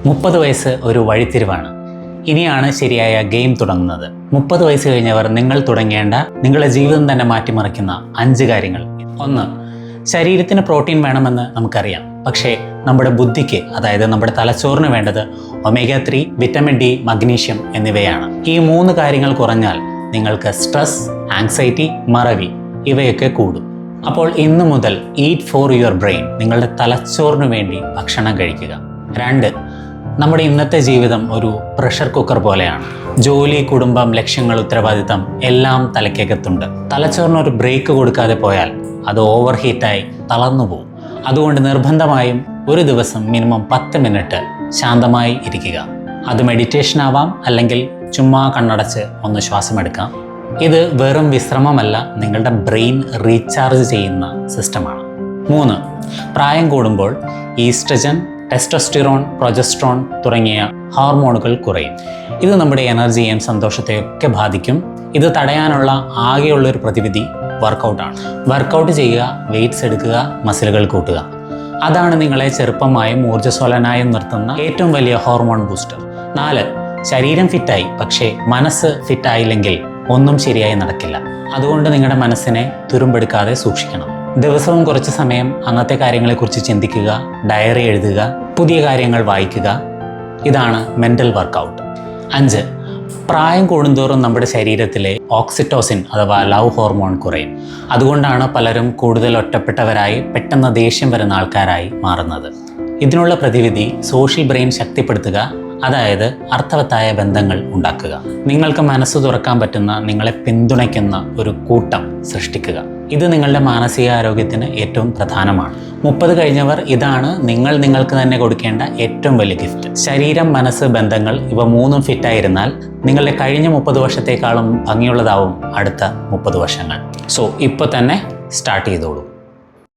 30 വയസ്സ് ഒരു വഴിത്തിരിവാണ്. ഇനിയാണ് ശരിയായ ഗെയിം തുടങ്ങുന്നത്. 30 വയസ്സ് കഴിഞ്ഞവർ നിങ്ങൾ തുടങ്ങേണ്ട, നിങ്ങളുടെ ജീവിതം തന്നെ മാറ്റിമറിക്കുന്ന 5 കാര്യങ്ങൾ. 1. ശരീരത്തിന് പ്രോട്ടീൻ വേണമെന്ന് നമുക്കറിയാം. പക്ഷേ നമ്മുടെ ബുദ്ധിക്ക്, അതായത് നമ്മുടെ തലച്ചോറിന് വേണ്ടത് omega-3, വിറ്റമിൻ ഡി, മഗ്നീഷ്യം എന്നിവയാണ്. ഈ 3 കാര്യങ്ങൾ കുറഞ്ഞാൽ നിങ്ങൾക്ക് സ്ട്രെസ്, ആങ്സൈറ്റി, മറവി ഇവയൊക്കെ കൂടും. അപ്പോൾ ഇന്നു മുതൽ ഈറ്റ് ഫോർ യുവർ ബ്രെയിൻ, നിങ്ങളുടെ തലച്ചോറിന് വേണ്ടി ഭക്ഷണം കഴിക്കുക. 2. നമ്മുടെ ഇന്നത്തെ ജീവിതം ഒരു പ്രഷർ കുക്കർ പോലെയാണ്. ജോലി, കുടുംബം, ലക്ഷ്യങ്ങൾ, ഉത്തരവാദിത്തം എല്ലാം തലയ്ക്കകത്തുണ്ട്. തലച്ചോറിനൊരു ബ്രേക്ക് കൊടുക്കാതെ പോയാൽ അത് ഓവർ ഹീറ്റായി തളർന്നു പോകും. അതുകൊണ്ട് നിർബന്ധമായും ഒരു ദിവസം മിനിമം 10 മിനിറ്റ് ശാന്തമായി ഇരിക്കുക. അത് മെഡിറ്റേഷൻ ആവാം, അല്ലെങ്കിൽ ചുമ്മാ കണ്ണടച്ച് ഒന്ന് ശ്വാസമെടുക്കാം. ഇത് വെറും വിശ്രമമല്ല, നിങ്ങളുടെ ബ്രെയിൻ റീചാർജ് ചെയ്യുന്ന സിസ്റ്റമാണ്. 3. പ്രായം കൂടുമ്പോൾ ഈസ്ട്രജൻ, ടെസ്റ്റോസ്റ്റിറോൺ, പ്രൊജസ്ട്രോൺ തുടങ്ങിയ ഹോർമോണുകൾ കുറയും. ഇത് നമ്മുടെ എനർജിയെയും സന്തോഷത്തെയൊക്കെ ബാധിക്കും. ഇത് തടയാനുള്ള ആകെയുള്ളൊരു പ്രതിവിധി വർക്കൗട്ടാണ്. വർക്കൗട്ട് ചെയ്യുക, വെയ്റ്റ്സ് എടുക്കുക, മസിലുകൾ കൂട്ടുക. അതാണ് നിങ്ങളെ ചെറുപ്പമായും ഊർജ്ജസ്വലനായും നിർത്തുന്ന ഏറ്റവും വലിയ ഹോർമോൺ ബൂസ്റ്റർ. 4. ശരീരം ഫിറ്റായി, പക്ഷേ മനസ്സ് ഫിറ്റായില്ലെങ്കിൽ ഒന്നും ശരിയായി നടക്കില്ല. അതുകൊണ്ട് നിങ്ങളുടെ മനസ്സിനെ തുരുമ്പെടുക്കാതെ സൂക്ഷിക്കണം. ദിവസവും കുറച്ച് സമയം അന്നത്തെ കാര്യങ്ങളെക്കുറിച്ച് ചിന്തിക്കുക, ഡയറി എഴുതുക, പുതിയ കാര്യങ്ങൾ വായിക്കുക. ഇതാണ് മെൻ്റൽ വർക്കൗട്ട്. 5. പ്രായം കൂടുന്തോറും നമ്മുടെ ശരീരത്തിലെ ഓക്സിറ്റോസിൻ അഥവാ ലവ് ഹോർമോൺ കുറയും. അതുകൊണ്ടാണ് പലരും കൂടുതൽ ഒറ്റപ്പെട്ടവരായി, പെട്ടെന്ന് ദേഷ്യം വരുന്ന ആൾക്കാരായി മാറുന്നത്. ഇതിനുള്ള പ്രതിവിധി സോഷ്യൽ ബ്രെയിൻ ശക്തിപ്പെടുത്തുക, അതായത് അർത്ഥവത്തായ ബന്ധങ്ങൾ ഉണ്ടാക്കുക. നിങ്ങൾക്ക് മനസ്സ് തുറക്കാൻ പറ്റുന്ന, നിങ്ങളെ പിന്തുണയ്ക്കുന്ന ഒരു കൂട്ടം സൃഷ്ടിക്കുക. ഇത് നിങ്ങളുടെ മാനസികാരോഗ്യത്തിന് ഏറ്റവും പ്രധാനമാണ്. 30 കഴിഞ്ഞവർ ഇതാണ് നിങ്ങൾക്ക് തന്നെ കൊടുക്കേണ്ട ഏറ്റവും വലിയ ഗിഫ്റ്റ്. ശരീരം, മനസ്സ്, ബന്ധങ്ങൾ ഇവ 3ഉം ഫിറ്റായിരുന്നാൽ നിങ്ങളുടെ കഴിഞ്ഞ 30 വർഷത്തേക്കാളും ഭംഗിയുള്ളതാവും അടുത്ത 30 വർഷങ്ങൾ. സോ ഇപ്പോൾ തന്നെ സ്റ്റാർട്ട് ചെയ്തോളൂ.